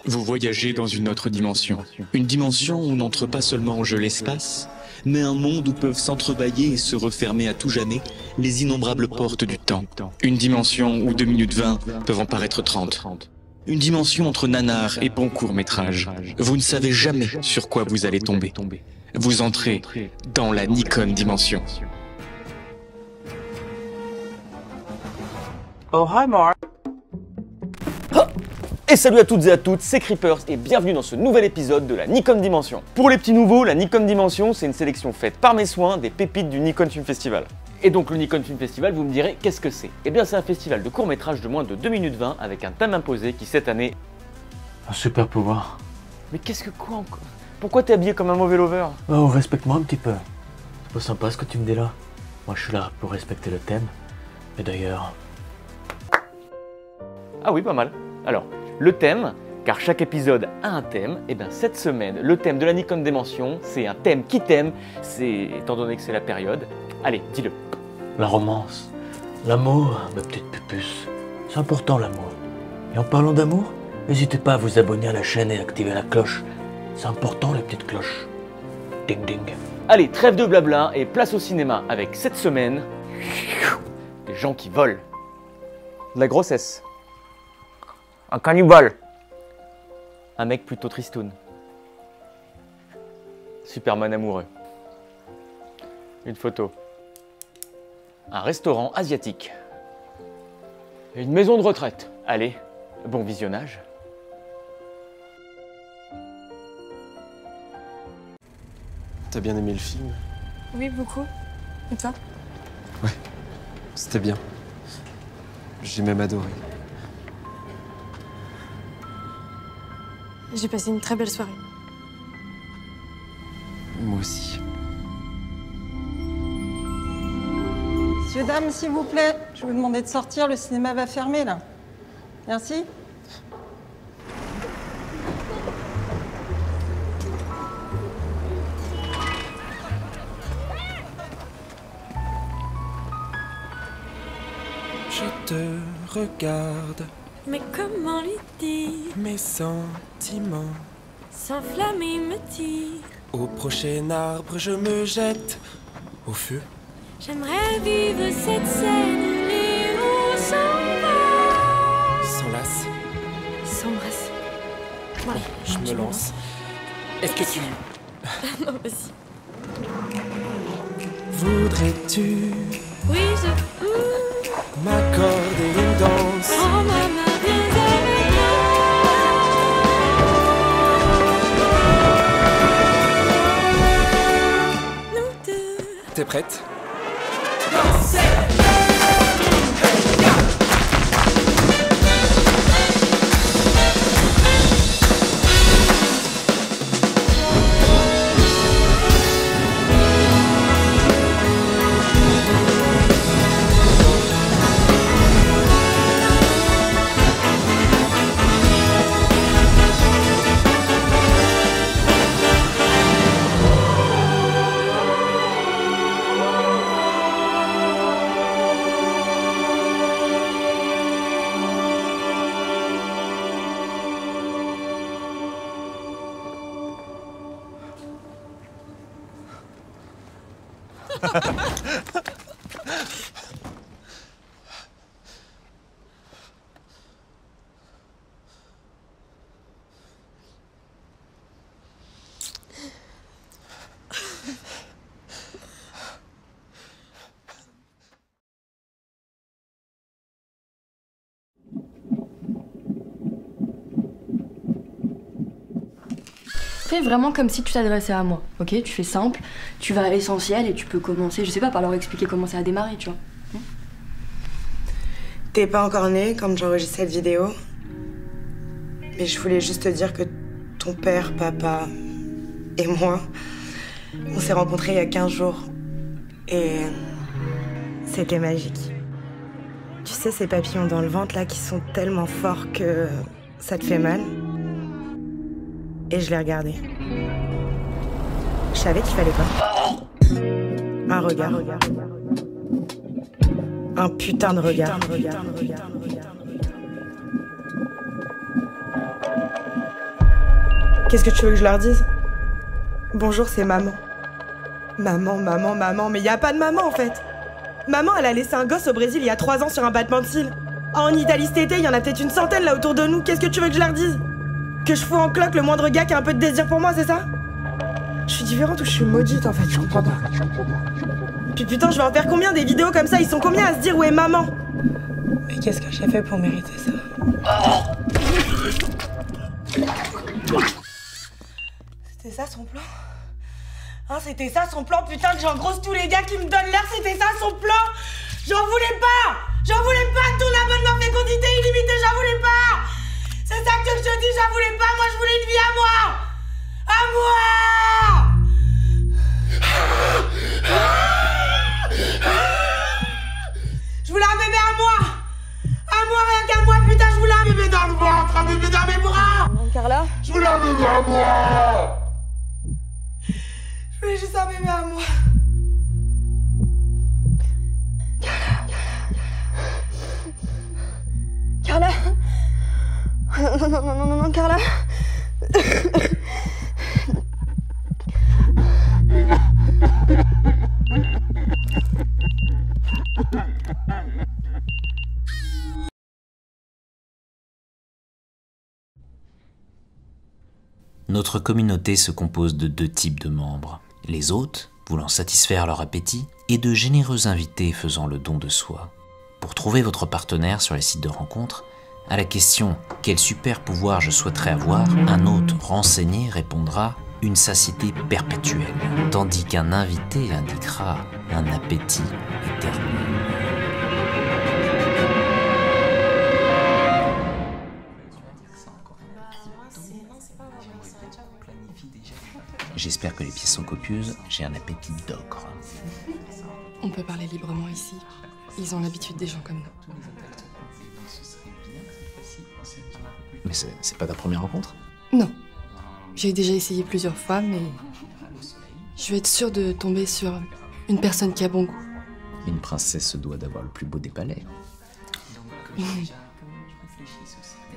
Vous voyagez dans une autre dimension. Une dimension où n'entre pas seulement en jeu l'espace, mais un monde où peuvent s'entrebâiller et se refermer à tout jamais les innombrables portes du temps. Une dimension où 2 minutes 20 peuvent en paraître 30. Une dimension entre nanar et bon court-métrage. Vous ne savez jamais sur quoi vous allez tomber. Vous entrez dans la Nikon Dimension. Oh, hi Mark. Et salut à toutes et à toutes, c'est Creepers et bienvenue dans ce nouvel épisode de la Nikon Dimension. Pour les petits nouveaux, la Nikon Dimension, c'est une sélection faite par mes soins des pépites du Nikon Film Festival. Et donc le Nikon Film Festival, vous me direz, qu'est-ce que c'est? Eh bien c'est un festival de court-métrage de moins de 2 minutes 20 avec un thème imposé qui cette année... Un super pouvoir. Mais qu'est-ce que quoi encore? Pourquoi t'es habillé comme un mauvais lover? Oh, respecte-moi un petit peu. C'est pas sympa ce que tu me dis là. Moi je suis là pour respecter le thème. Et d'ailleurs... Ah oui, pas mal. Alors, le thème, car chaque épisode a un thème, et bien cette semaine, le thème de la Nikon Dimension, c'est un thème qui t'aime, c'est, étant donné que c'est la période, allez, dis-le. La romance. L'amour, ma petite pupuce. C'est important l'amour. Et en parlant d'amour, n'hésitez pas à vous abonner à la chaîne et activer la cloche. C'est important les petites cloches. Ding ding. Allez, trêve de blabla et place au cinéma avec cette semaine, des gens qui volent. De la grossesse. Un cannibale. Un mec plutôt tristoun. Superman amoureux. Une photo. Un restaurant asiatique. Une maison de retraite. Allez, bon visionnage. T'as bien aimé le film? Oui, beaucoup. Et toi? Ouais, c'était bien. J'ai même adoré. J'ai passé une très belle soirée. Moi aussi. Messieurs, dames, s'il vous plaît, je vais vous demander de sortir, le cinéma va fermer là. Merci. Je te regarde, Mais comment lui dire? mes sentiments. S'enflammer me tire. Au prochain arbre, je me jette au feu. J'aimerais vivre cette scène où les héros s'en va. S'enlace, S'embrasse. Bon, allez, je me lance. Est-ce que tu Non, vas-y. voudrais-tu Oui, je... m'accorder une danse? Oh, maman, viens avec moi. Nous deux. T'es prête? Fais vraiment comme si tu t'adressais à moi, ok? Tu fais simple, tu vas à l'essentiel et tu peux commencer, je sais pas, par leur expliquer comment ça a démarré, tu vois. T'es pas encore né quand j'enregistre cette vidéo. Mais je voulais juste te dire que ton père, papa et moi, on s'est rencontrés il y a 15 jours. Et c'était magique. Tu sais, ces papillons dans le ventre là qui sont tellement forts que ça te fait mal. Et je l'ai regardé. Je savais qu'il fallait pas. Un regard. Un putain de regard. Qu'est-ce que tu veux que je leur dise? Bonjour, c'est maman. Maman, mais y a pas de maman en fait. Maman, elle a laissé un gosse au Brésil il y a 3 ans sur un battement de cils. En Italie cet été, il y en a peut-être une centaine là autour de nous. Qu'est-ce que tu veux que je leur dise? Que je fous en cloque le moindre gars qui a un peu de désir pour moi, c'est ça? Je suis différente ou je suis maudite en fait, je comprends pas. Puis putain, je vais en faire combien des vidéos comme ça? Ils sont combien à se dire où est maman? Mais qu'est-ce que j'ai fait pour mériter ça? C'était ça son plan? Hein, c'était ça son plan, putain, que j'engrosse tous les gars qui me donnent l'air, c'était ça son plan? J'en voulais pas! J'en voulais pas de ton abonnement fécondité illimitée, j'en voulais pas! C'est ça que je te dis, j'en voulais pas, moi je voulais une vie à moi! À moi! Je voulais un bébé à moi! À moi, rien qu'à moi, putain, je voulais un bébé dans le ventre, un bébé dans mes bras! Carla? Je voulais un bébé à moi! Je voulais juste un bébé à moi. Carla? Non, Carla. Notre communauté se compose de 2 types de membres. Les hôtes, voulant satisfaire leur appétit, et de généreux invités faisant le don de soi. Pour trouver votre partenaire sur les sites de rencontres, à la question « Quel super pouvoir je souhaiterais avoir ?», un hôte renseigné répondra « Une satiété perpétuelle », tandis qu'un invité indiquera « Un appétit éternel ». J'espère que les pièces sont copieuses, j'ai un appétit d'ocre. On peut parler librement ici. Ils ont l'habitude des gens comme nous. Mais c'est pas ta première rencontre? Non. J'ai déjà essayé plusieurs fois, mais je veux être sûre de tomber sur une personne qui a bon goût. Une princesse se doit d'avoir le plus beau des palais.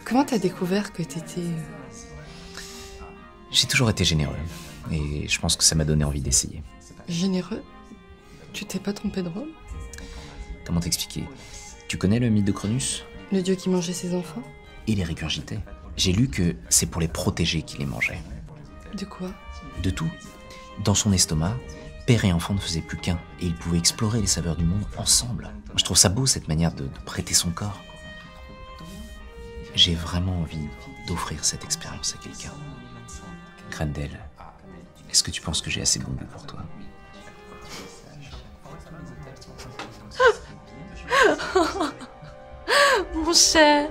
Comment t'as découvert que t'étais... J'ai toujours été généreux, et je pense que ça m'a donné envie d'essayer. Généreux? Tu t'es pas trompé de rôle? Comment t'expliquer? Tu connais le mythe de Cronus? Le dieu qui mangeait ses enfants? Et les régurgitait. J'ai lu que c'est pour les protéger qu'il les mangeait. De quoi? De tout. Dans son estomac, père et enfant ne faisaient plus qu'un, et ils pouvaient explorer les saveurs du monde ensemble. Je trouve ça beau, cette manière de prêter son corps. J'ai vraiment envie d'offrir cette expérience à quelqu'un. Grendel, est-ce que tu penses que j'ai assez bon goût pour toi? Mon cher,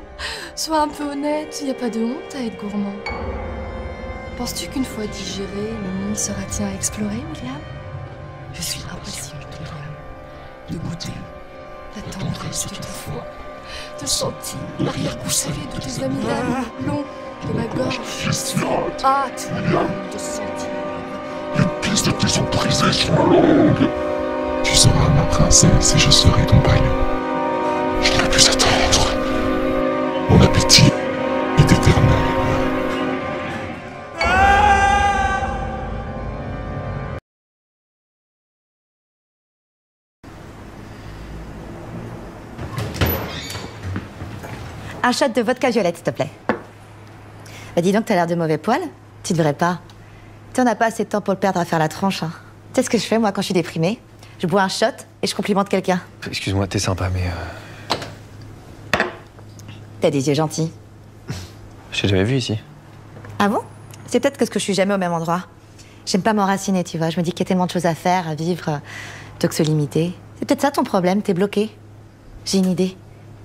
sois un peu honnête, y a pas de honte à être gourmand. Penses-tu qu'une fois digéré, le monde sera-t-il à explorer, William? Je suis impatiente, William, de goûter la tendresse de ta foi, de sentir l'arrière-goût salé de tes amygdales, long de ma gorge, hâte de sentir les pistes qui sont brisées sur ma langue. Tu seras ma princesse et je serai ton païen. Je n'ai plus attendre. Mon appétit est éternel. Un shot de vodka violette, s'il te plaît. Bah dis donc, t'as l'air de mauvais poil. Tu devrais pas. T'en as pas assez de temps pour le perdre à faire la tronche, hein. Tu sais ce que je fais, moi, quand je suis déprimée? Je bois un shot et je complimente quelqu'un. Excuse-moi, t'es sympa, mais... T'as des yeux gentils. Je t'ai jamais vu ici. Ah bon? C'est peut-être parce que je suis jamais au même endroit. J'aime pas m'enraciner, tu vois. Je me dis qu'il y a tellement de choses à faire, à vivre, plutôt que se limiter. C'est peut-être ça ton problème, t'es bloqué. J'ai une idée.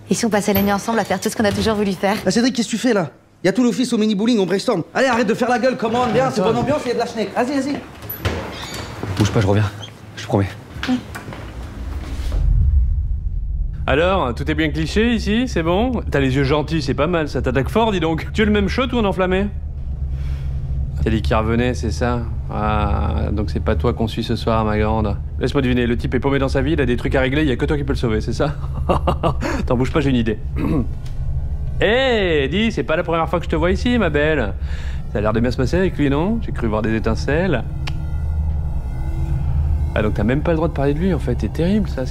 Et si on passait la nuit ensemble à faire tout ce qu'on a toujours voulu faire? Bah Cédric, qu'est-ce que tu fais là? Y a tout l'office au mini-bowling, on brainstorm. Allez, arrête de faire la gueule, comment? Bien, c'est bonne ambiance, il y a de la schneck. Vas-y, vas-y. Bouge pas, je reviens. Je promets. Alors, tout est bien cliché ici, c'est bon? T'as les yeux gentils, c'est pas mal, ça t'attaque fort, dis donc. Tu veux le même shot ou un enflammé? T'as dit qu'il revenait, c'est ça? Ah, donc c'est pas toi qu'on suit ce soir, ma grande. Laisse-moi deviner, le type est paumé dans sa vie, il a des trucs à régler, il y a que toi qui peux le sauver, c'est ça? T'en bouge pas, j'ai une idée. Hé, dis, c'est pas la première fois que je te vois ici, ma belle. Ça a l'air de bien se passer avec lui, non? J'ai cru voir des étincelles. Ah, donc t'as même pas le droit de parler de lui, en fait. C'est terrible, ça.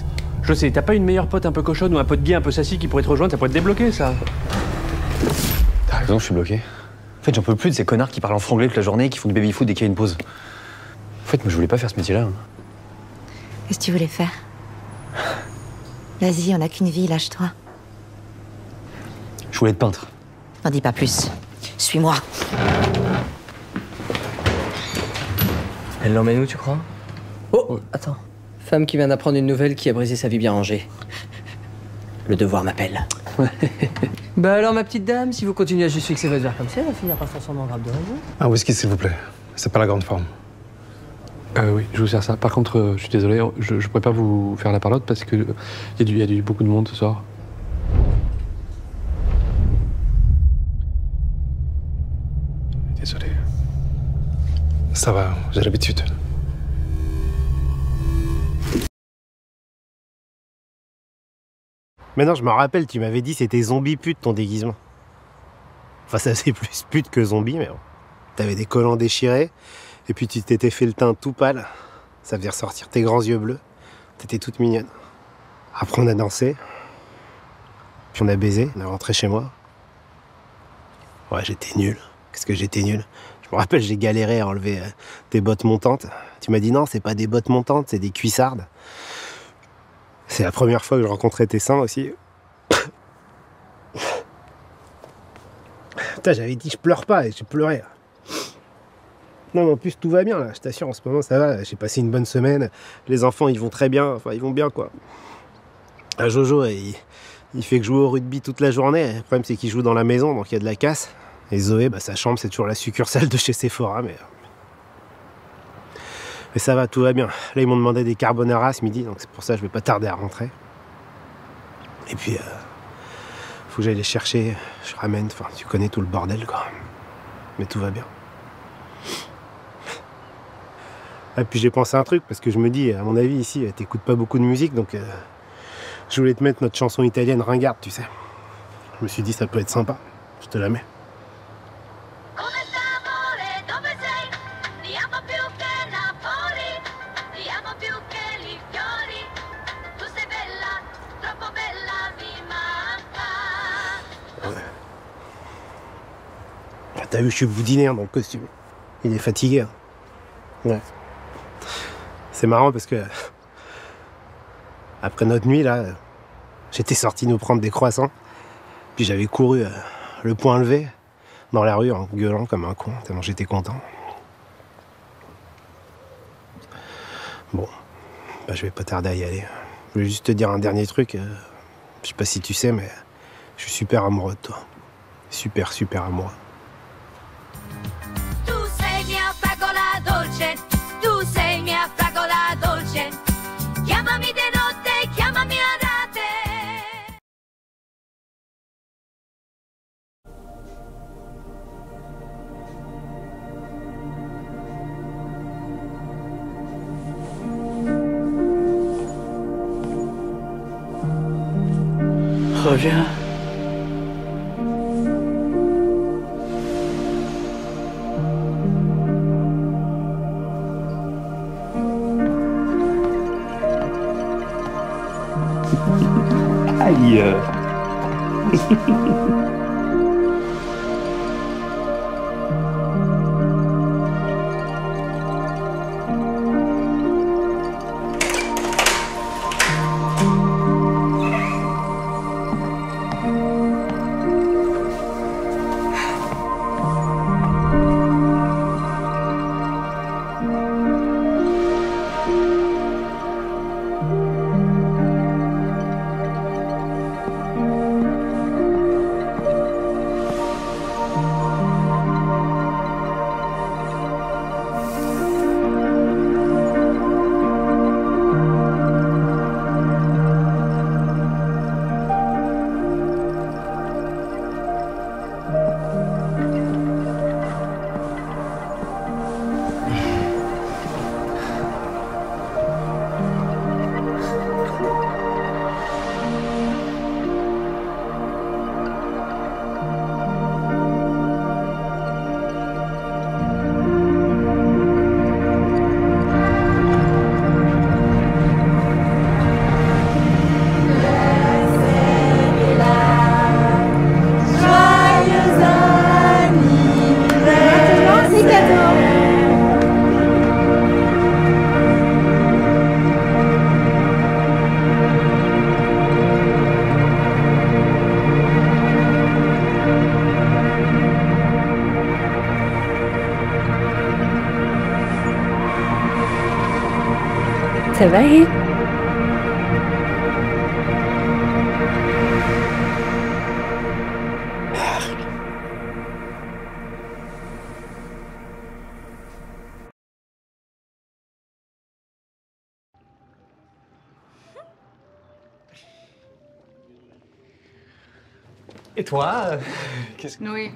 Je sais, t'as pas une meilleure pote un peu cochonne ou un pote gay un peu sassy qui pourrait te rejoindre? Ça pourrait te débloquer, ça. T'as raison, je suis bloqué. En fait, j'en peux plus de ces connards qui parlent en franglais toute la journée et qui font du baby-foot dès qu'il y a une pause. En fait, moi, je voulais pas faire ce métier-là. Qu'est-ce que tu voulais faire? Vas-y, on n'a qu'une vie, lâche-toi. Je voulais être peintre. N'en dis pas plus. Suis-moi. Elle l'emmène où, tu crois? Oh, attends. Femme qui vient d'apprendre une nouvelle qui a brisé sa vie bien rangée. Le devoir m'appelle. Bah alors, ma petite dame, si vous continuez à juste fixer votre verre comme ça, elle va finir par se transformer en grappe de raisin. Un whisky, s'il vous plaît. C'est pas la grande forme. Oui, je vous sers ça. Par contre, je suis désolé, je pourrais pas vous faire la parlotte parce que il y a beaucoup de monde ce soir. Désolé. Ça va, j'ai l'habitude. Maintenant, je me rappelle, tu m'avais dit c'était zombie pute ton déguisement. Enfin, ça c'est plus pute que zombie, mais bon. T'avais des collants déchirés, et puis tu t'étais fait le teint tout pâle. Ça faisait ressortir tes grands yeux bleus. T'étais toute mignonne. Après, on a dansé. Puis on a baisé, on est rentré chez moi. Ouais, j'étais nul. Qu'est-ce que j'étais nul. Je me rappelle, j'ai galéré à enlever tes bottes montantes. Tu m'as dit non, c'est pas des bottes montantes, c'est des cuissardes. C'est la première fois que je rencontrais tes seins aussi. Putain, j'avais dit je pleure pas et j'ai pleuré. Là. Non, mais en plus tout va bien là, je t'assure, en ce moment ça va. J'ai passé une bonne semaine. Les enfants ils vont très bien, enfin ils vont bien quoi. Jojo il fait que jouer au rugby toute la journée. Le problème c'est qu'il joue dans la maison donc il y a de la casse. Et Zoé, bah, sa chambre c'est toujours la succursale de chez Sephora mais ça va, tout va bien. Là, ils m'ont demandé des carbonara ce midi, donc c'est pour ça que je vais pas tarder à rentrer. Et puis, faut que j'aille les chercher, je ramène, enfin, tu connais tout le bordel, quoi. Mais tout va bien. Et puis j'ai pensé à un truc, parce que je me dis, à mon avis, ici, t'écoutes pas beaucoup de musique, donc je voulais te mettre notre chanson italienne ringarde, tu sais. Je me suis dit, ça peut être sympa, je te la mets. T'as vu, je suis boudinaire dans le costume. Il est fatigué. Hein. Ouais. C'est marrant parce que après notre nuit là, j'étais sorti nous prendre des croissants. Puis j'avais couru le poing levé dans la rue en gueulant comme un con, tellement j'étais content. Bon, bah, je vais pas tarder à y aller. Je voulais juste te dire un dernier truc. Je sais pas si tu sais, mais je suis super amoureux de toi. Super, super amoureux. Tu sei mia fragola dolce, chiamami di notte, chiamami a rate. Reviens. Aïe. Ça va, Hé? Et toi, qu'est-ce que... Oui.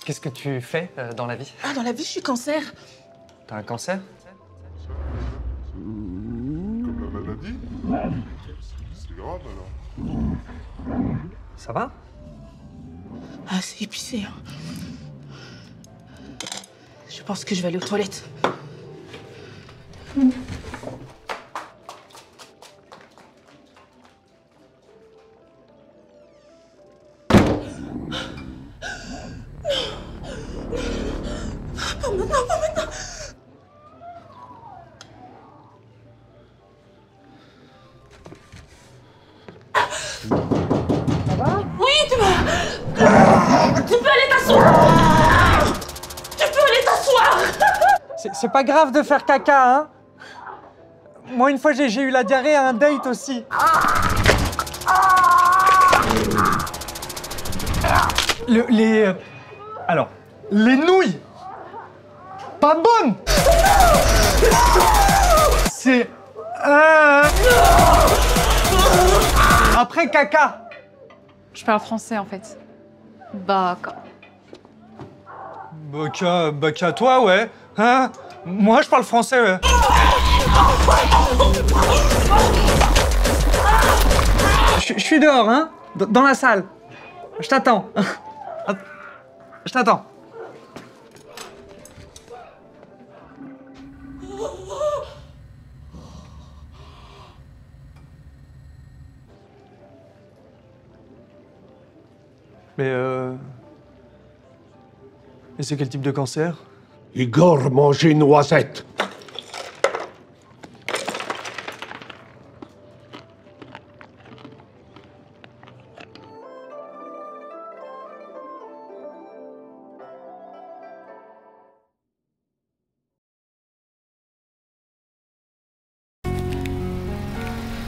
Qu'est-ce que tu fais dans la vie? Ah, dans la vie, je suis cancer. T'as un cancer? Comme la maladie? C'est grave alors. Ça va? Ah, c'est épicé. Hein. Je pense que je vais aller aux toilettes. Pas maintenant, pas maintenant. Ça va? Oui, tu peux aller t'asseoir. Tu peux aller t'asseoir. C'est pas grave de faire caca, hein? Moi, une fois, j'ai eu la diarrhée à un date aussi. Alors, les nouilles, pas bonnes. C'est après caca. Je parle français en fait. Baka. Baka, toi, ouais. Hein? Moi, je parle français, ouais. Je suis dehors, hein? Dans la salle. Je t'attends. Je t'attends. Mais c'est quel type de cancer? Igor mangeait une noisette.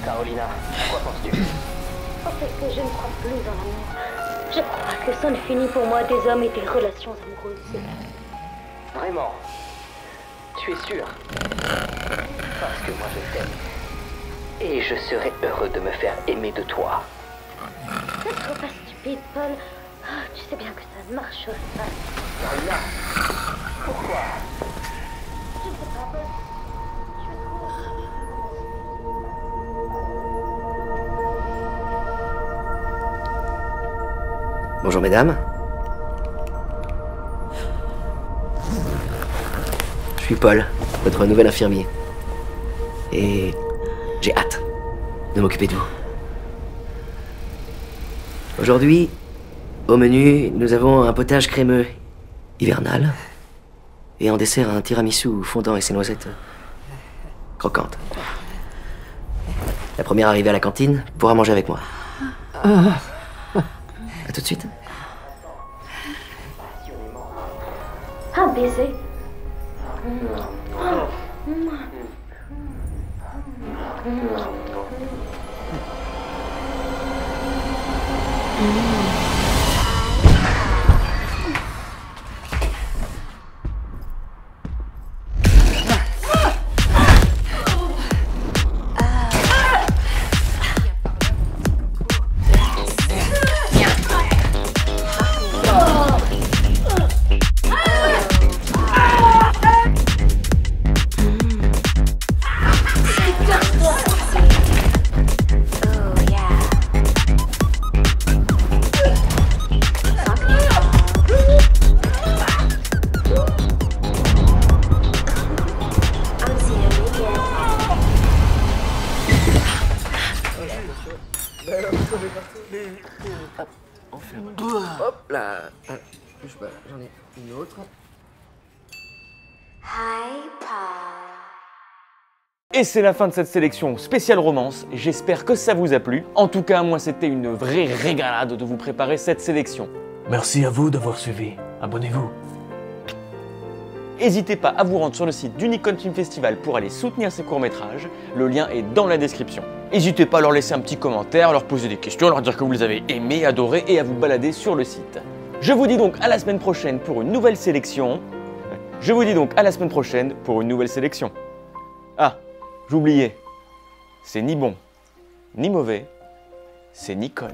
Carolina, quoi penses-tu? En fait, que je ne crois plus dans l'amour. Je crois que c'en est fini pour moi des hommes et des relations amoureuses. Vraiment? Tu es sûr? Parce que moi je t'aime. Et je serais heureux de me faire aimer de toi. Ne sois pas stupide, Paul. Oh, tu sais bien que ça ne marcherait pas. Carolina, pourquoi? Je ne sais pas, Paul. Bonjour mesdames. Je suis Paul, votre nouvel infirmier. Et j'ai hâte de m'occuper de vous. Aujourd'hui, au menu, nous avons un potage crémeux hivernal et en dessert un tiramisu fondant et ses noisettes croquantes. La première arrivée à la cantine pourra manger avec moi. À tout de suite. Un baiser. Hop là. Je sais pas, j'en ai une autre. Et c'est la fin de cette sélection spéciale romance, j'espère que ça vous a plu. En tout cas, moi c'était une vraie régalade de vous préparer cette sélection. Merci à vous d'avoir suivi. Abonnez-vous. N'hésitez pas à vous rendre sur le site du Nikon Film Festival pour aller soutenir ces courts-métrages. Le lien est dans la description. N'hésitez pas à leur laisser un petit commentaire, à leur poser des questions, à leur dire que vous les avez aimés, adorés et à vous balader sur le site. Je vous dis donc à la semaine prochaine pour une nouvelle sélection. Ah, j'oubliais. C'est ni bon, ni mauvais, c'est Nikon.